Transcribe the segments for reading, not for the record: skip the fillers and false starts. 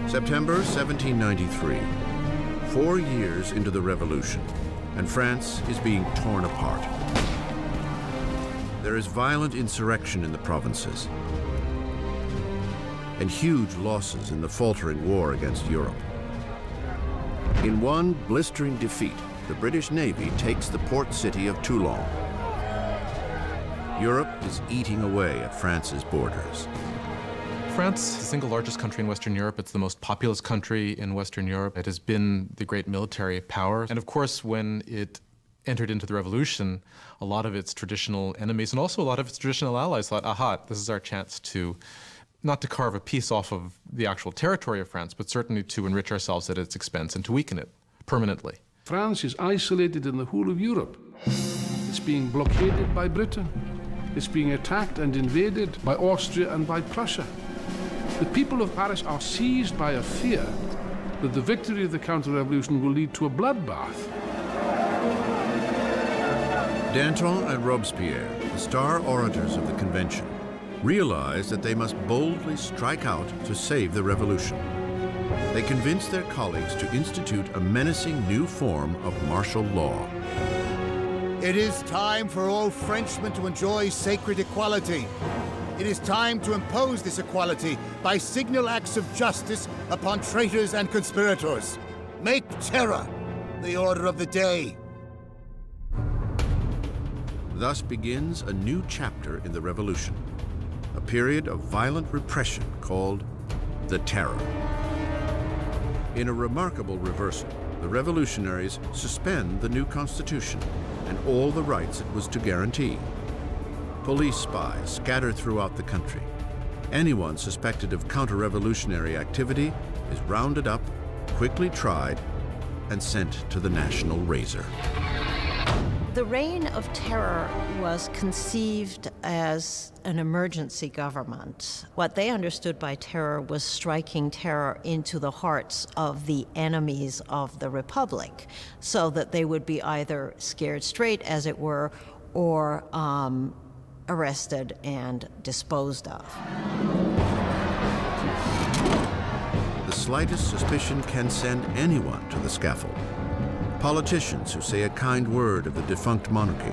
September 1793, 4 years into the revolution, and France is being torn apart. There is violent insurrection in the provinces and huge losses in the faltering war against Europe. In one blistering defeat, the British Navy takes the port city of Toulon. Europe is eating away at France's borders. France is the single largest country in Western Europe. It's the most populous country in Western Europe. It has been the great military power. And of course, when it entered into the revolution, a lot of its traditional enemies and also a lot of its traditional allies thought, aha, this is our chance to, not to carve a piece off of the actual territory of France, but certainly to enrich ourselves at its expense and to weaken it permanently. France is isolated in the whole of Europe. It's being blockaded by Britain. It's being attacked and invaded by Austria and by Prussia. The people of Paris are seized by a fear that the victory of the counter-revolution will lead to a bloodbath. Danton and Robespierre, the star orators of the convention, realize that they must boldly strike out to save the revolution. They convince their colleagues to institute a menacing new form of martial law. It is time for all Frenchmen to enjoy sacred equality. It is time to impose this equality by signal acts of justice upon traitors and conspirators. Make terror the order of the day. Thus begins a new chapter in the revolution, a period of violent repression called the Terror. In a remarkable reversal, the revolutionaries suspend the new constitution and all the rights it was to guarantee. Police spies scatter throughout the country. Anyone suspected of counter-revolutionary activity is rounded up, quickly tried, and sent to the national razor. The Reign of Terror was conceived as an emergency government. What they understood by terror was striking terror into the hearts of the enemies of the Republic, so that they would be either scared straight, as it were, or arrested and disposed of. The slightest suspicion can send anyone to the scaffold. Politicians who say a kind word of the defunct monarchy.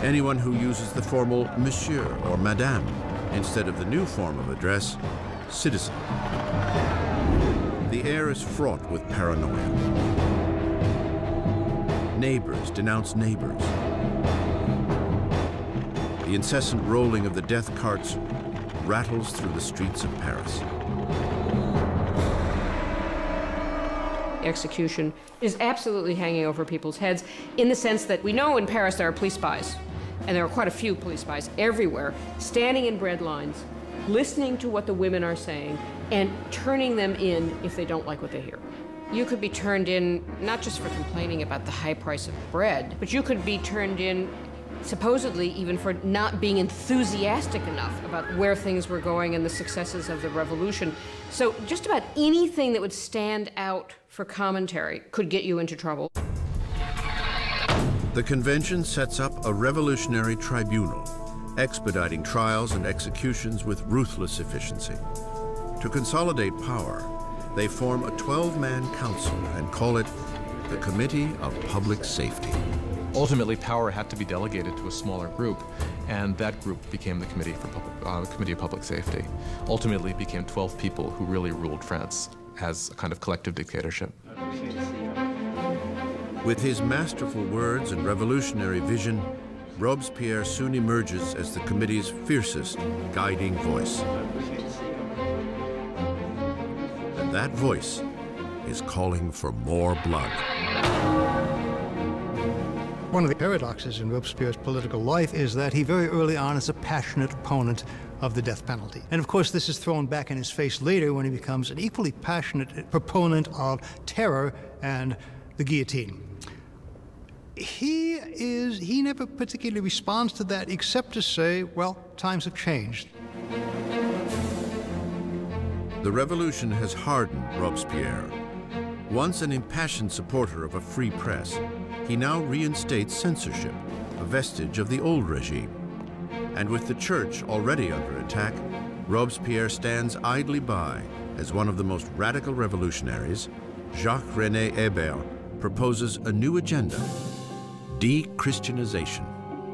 Anyone who uses the formal monsieur or madame instead of the new form of address, citizen. The air is fraught with paranoia. Neighbors denounce neighbors. The incessant rolling of the death carts rattles through the streets of Paris. Execution is absolutely hanging over people's heads in the sense that we know in Paris there are police spies, and there are quite a few police spies everywhere, standing in bread lines, listening to what the women are saying, and turning them in if they don't like what they hear. You could be turned in not just for complaining about the high price of bread, but you could be turned in supposedly even for not being enthusiastic enough about where things were going and the successes of the revolution. So just about anything that would stand out for commentary could get you into trouble. The convention sets up a revolutionary tribunal, expediting trials and executions with ruthless efficiency. To consolidate power, they form a 12-man council and call it the Committee of Public Safety. Ultimately, power had to be delegated to a smaller group, and that group became the Committee of Public Safety. Ultimately, it became 12 people who really ruled France as a kind of collective dictatorship. With his masterful words and revolutionary vision, Robespierre soon emerges as the committee's fiercest guiding voice. And that voice is calling for more blood. One of the paradoxes in Robespierre's political life is that he very early on is a passionate opponent of the death penalty. And of course, this is thrown back in his face later when he becomes an equally passionate proponent of terror and the guillotine. He never particularly responds to that except to say, well, times have changed. The revolution has hardened Robespierre. Once an impassioned supporter of a free press, he now reinstates censorship, a vestige of the old regime. And with the church already under attack, Robespierre stands idly by as one of the most radical revolutionaries. Jacques-René Hébert proposes a new agenda: de-Christianization.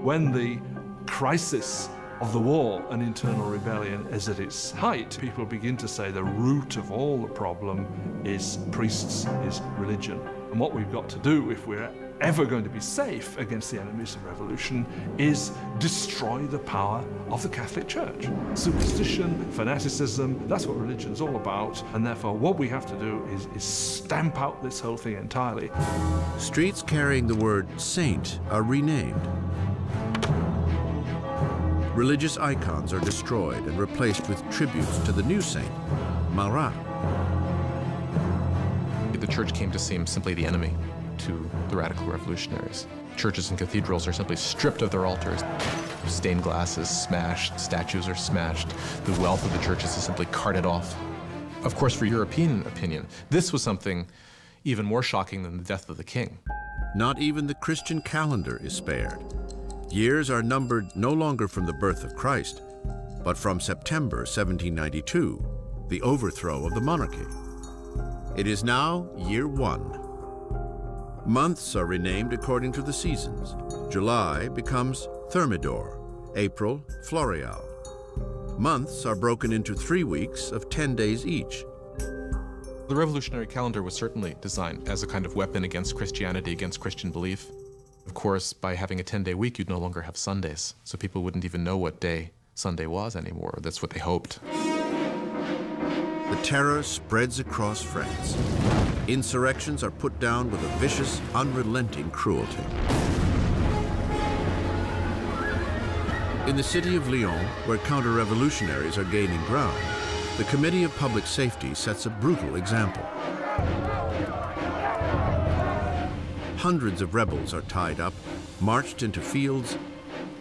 When the crisis of the war and internal rebellion is at its height, people begin to say the root of all the problem is priests, is religion. And what we've got to do, if we're ever going to be safe against the enemies of revolution, is destroy the power of the Catholic Church. Superstition, fanaticism, that's what religion's all about, and therefore what we have to do is stamp out this whole thing entirely. Streets carrying the word saint are renamed. Religious icons are destroyed and replaced with tributes to the new saint, Marat. The church came to seem simply the enemy to the radical revolutionaries. Churches and cathedrals are simply stripped of their altars. Stained glass is smashed, statues are smashed. The wealth of the churches is simply carted off. Of course, for European opinion, this was something even more shocking than the death of the king. Not even the Christian calendar is spared. Years are numbered no longer from the birth of Christ, but from September 1792, the overthrow of the monarchy. It is now year 1. Months are renamed according to the seasons. July becomes Thermidor, April, Floréal. Months are broken into 3 weeks of 10 days each. The revolutionary calendar was certainly designed as a kind of weapon against Christianity, against Christian belief. Of course, by having a 10-day week, you'd no longer have Sundays, so people wouldn't even know what day Sunday was anymore. That's what they hoped. The terror spreads across France. Insurrections are put down with a vicious, unrelenting cruelty. In the city of Lyon, where counter-revolutionaries are gaining ground, the Committee of Public Safety sets a brutal example. Hundreds of rebels are tied up, marched into fields,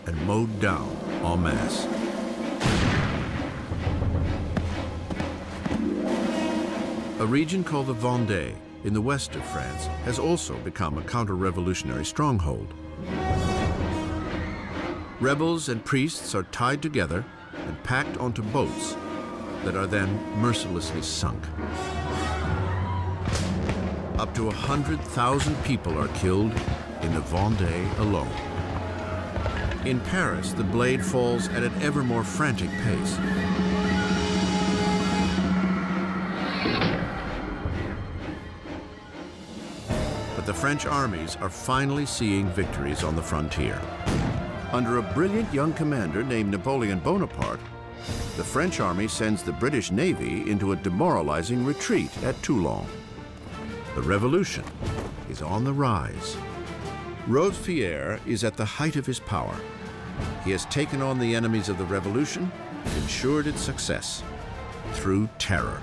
and mowed down en masse. A region called the Vendée, in the west of France, has also become a counter-revolutionary stronghold. Rebels and priests are tied together and packed onto boats that are then mercilessly sunk. Up to 100,000 people are killed in the Vendée alone. In Paris, the blade falls at an ever more frantic pace. But the French armies are finally seeing victories on the frontier. Under a brilliant young commander named Napoleon Bonaparte, the French army sends the British Navy into a demoralizing retreat at Toulon. The revolution is on the rise. Robespierre is at the height of his power. He has taken on the enemies of the revolution and ensured its success through terror.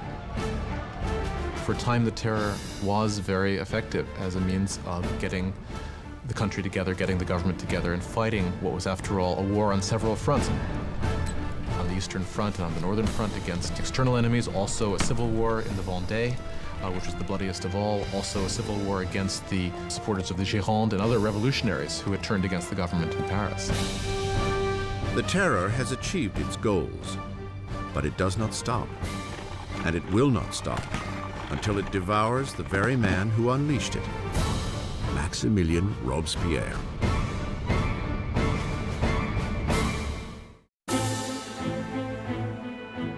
For a time, the terror was very effective as a means of getting the country together, getting the government together, and fighting what was, after all, a war on several fronts. On the Eastern Front and on the Northern Front against external enemies, also a civil war in the Vendée, which was the bloodiest of all, also a civil war against the supporters of the Gironde and other revolutionaries who had turned against the government in Paris. The terror has achieved its goals, but it does not stop, and it will not stop until it devours the very man who unleashed it, Maximilien Robespierre.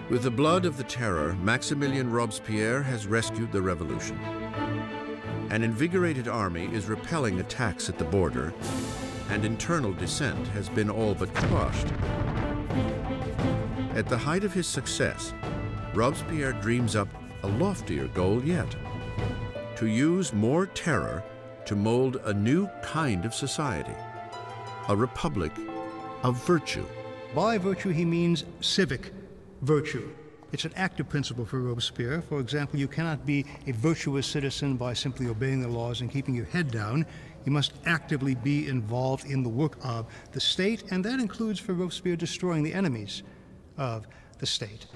With the blood of the terror, Maximilien Robespierre has rescued the revolution. An invigorated army is repelling attacks at the border, and internal dissent has been all but crushed. At the height of his success, Robespierre dreams up a loftier goal yet: to use more terror to mold a new kind of society, a republic of virtue. By virtue, he means civic virtue. It's an active principle for Robespierre. For example, you cannot be a virtuous citizen by simply obeying the laws and keeping your head down. You must actively be involved in the work of the state, and that includes for Robespierre destroying the enemies of the state.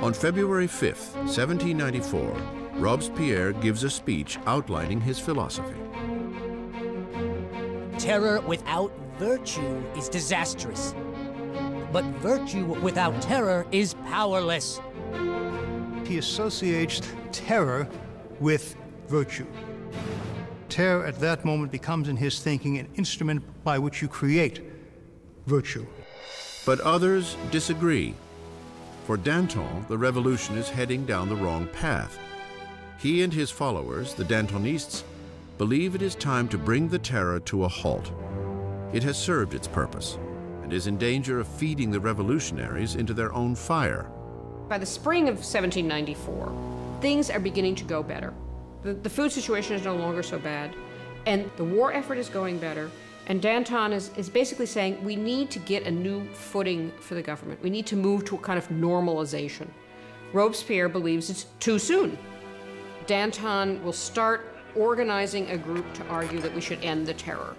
On February 5th, 1794, Robespierre gives a speech outlining his philosophy. Terror without virtue is disastrous. but virtue without terror is powerless. He associates terror with virtue. Terror at that moment becomes in his thinking an instrument by which you create virtue. But others disagree. For Danton, the revolution is heading down the wrong path. He and his followers, the Dantonists, believe it is time to bring the terror to a halt. It has served its purpose and is in danger of feeding the revolutionaries into their own fire. By the spring of 1794, things are beginning to go better. The food situation is no longer so bad, and the war effort is going better, and Danton is basically saying we need to get a new footing for the government. We need to move to a kind of normalization. Robespierre believes it's too soon. Danton will start organizing a group to argue that we should end the terror.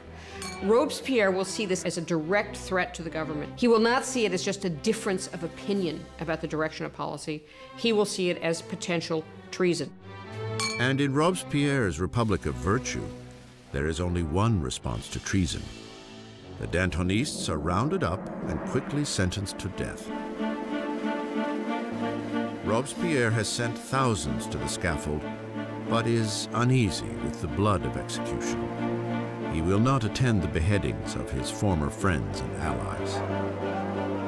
Robespierre will see this as a direct threat to the government. He will not see it as just a difference of opinion about the direction of policy. He will see it as potential treason. And in Robespierre's Republic of Virtue, there is only one response to treason. The Dantonists are rounded up and quickly sentenced to death. Robespierre has sent thousands to the scaffold, but is uneasy with the blood of execution. He will not attend the beheadings of his former friends and allies.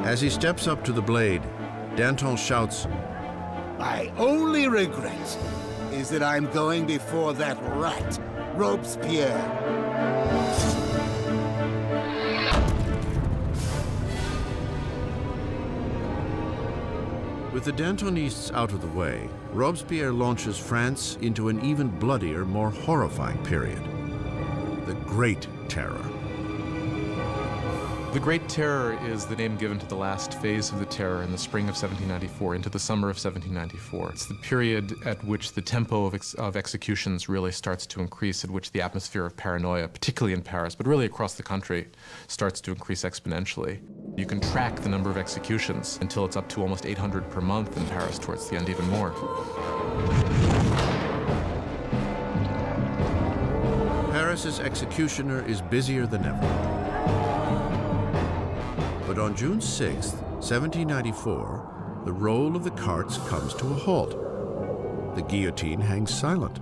As he steps up to the blade, Danton shouts, "My only regret is that I'm going before that rat, Robespierre." With the Dantonists out of the way, Robespierre launches France into an even bloodier, more horrifying period. The Great Terror. The Great Terror is the name given to the last phase of the terror in the spring of 1794 into the summer of 1794. It's the period at which the tempo of executions really starts to increase, at which the atmosphere of paranoia, particularly in Paris, but really across the country, starts to increase exponentially. You can track the number of executions until it's up to almost 800 per month in Paris, towards the end even more. Paris's executioner is busier than ever. But on June 6, 1794, the roll of the carts comes to a halt. The guillotine hangs silent.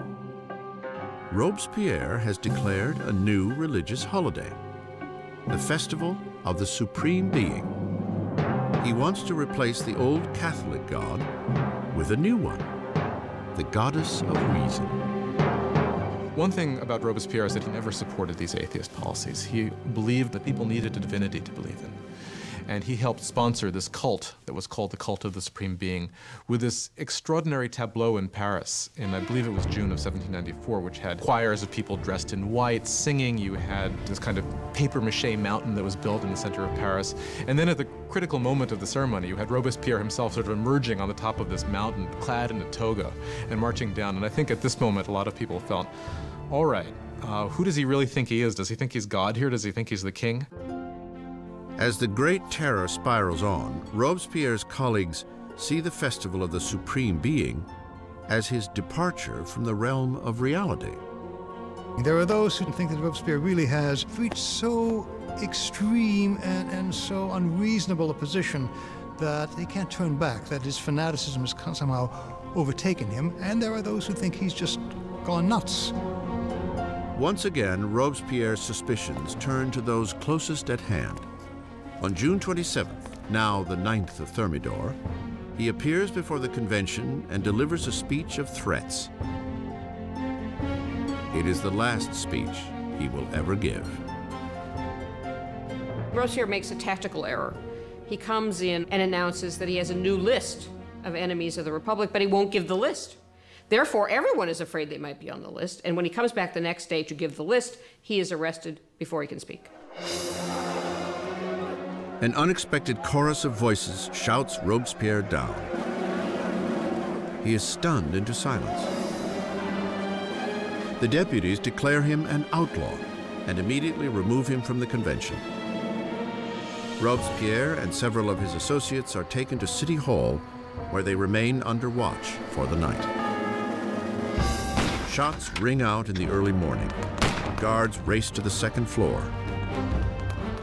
Robespierre has declared a new religious holiday, the Festival of the Supreme Being. He wants to replace the old Catholic god with a new one, the Goddess of Reason. One thing about Robespierre is that he never supported these atheist policies. He believed that people needed a divinity to believe in. And he helped sponsor this cult that was called the Cult of the Supreme Being, with this extraordinary tableau in Paris in, I believe it was June of 1794, which had choirs of people dressed in white singing. You had this kind of papier-mâché mountain that was built in the center of Paris. And then at the critical moment of the ceremony, you had Robespierre himself sort of emerging on the top of this mountain, clad in a toga, and marching down. And I think at this moment, a lot of people felt, all right, who does he really think he is? Does he think he's God here? Does he think he's the king? As the Great Terror spirals on, Robespierre's colleagues see the Festival of the Supreme Being as his departure from the realm of reality. There are those who think that Robespierre really has reached so extreme and so unreasonable a position that he can't turn back, that his fanaticism has somehow overtaken him, and there are those who think he's just gone nuts. Once again, Robespierre's suspicions turn to those closest at hand. On June 27th, now the 9th of Thermidor, he appears before the convention and delivers a speech of threats. It is the last speech he will ever give. Robespierre makes a tactical error. He comes in and announces that he has a new list of enemies of the Republic, but he won't give the list. Therefore, everyone is afraid they might be on the list, and when he comes back the next day to give the list, he is arrested before he can speak. An unexpected chorus of voices shouts Robespierre down. He is stunned into silence. The deputies declare him an outlaw and immediately remove him from the convention. Robespierre and several of his associates are taken to City Hall, where they remain under watch for the night. Shots ring out in the early morning. Guards race to the second floor.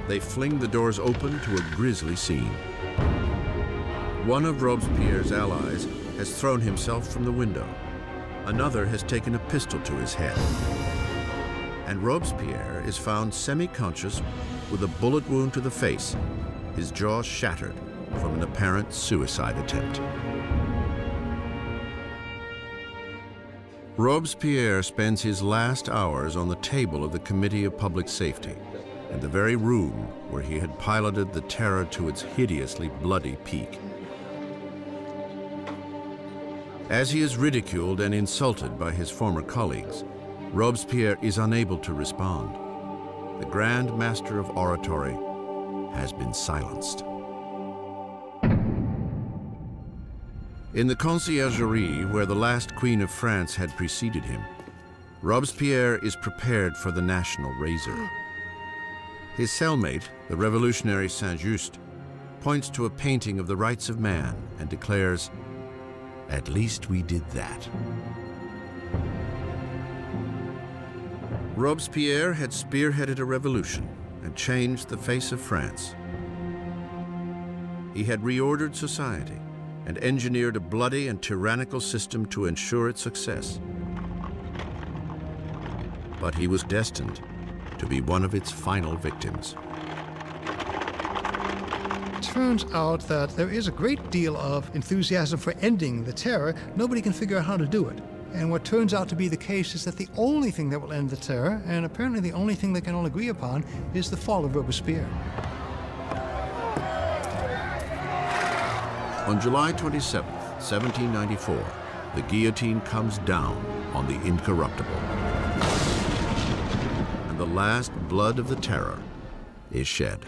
they fling the doors open to a grisly scene. One of Robespierre's allies has thrown himself from the window. Another has taken a pistol to his head. And Robespierre is found semi-conscious with a bullet wound to the face, his jaw shattered from an apparent suicide attempt. Robespierre spends his last hours on the table of the Committee of Public Safety, in the very room where he had piloted the Terror to its hideously bloody peak. As he is ridiculed and insulted by his former colleagues, Robespierre is unable to respond. The Grand Master of Oratory has been silenced. In the Conciergerie, where the last Queen of France had preceded him, Robespierre is prepared for the national razor. His cellmate, the revolutionary Saint-Just, points to a painting of the rights of man and declares, "At least we did that." Robespierre had spearheaded a revolution and changed the face of France. He had reordered society and engineered a bloody and tyrannical system to ensure its success. But he was destined to be one of its final victims. It turns out that there is a great deal of enthusiasm for ending the terror. Nobody can figure out how to do it. And what turns out to be the case is that the only thing that will end the terror, and apparently the only thing they can all agree upon, is the fall of Robespierre. On July 27, 1794, the guillotine comes down on the incorruptible. And the last blood of the terror is shed.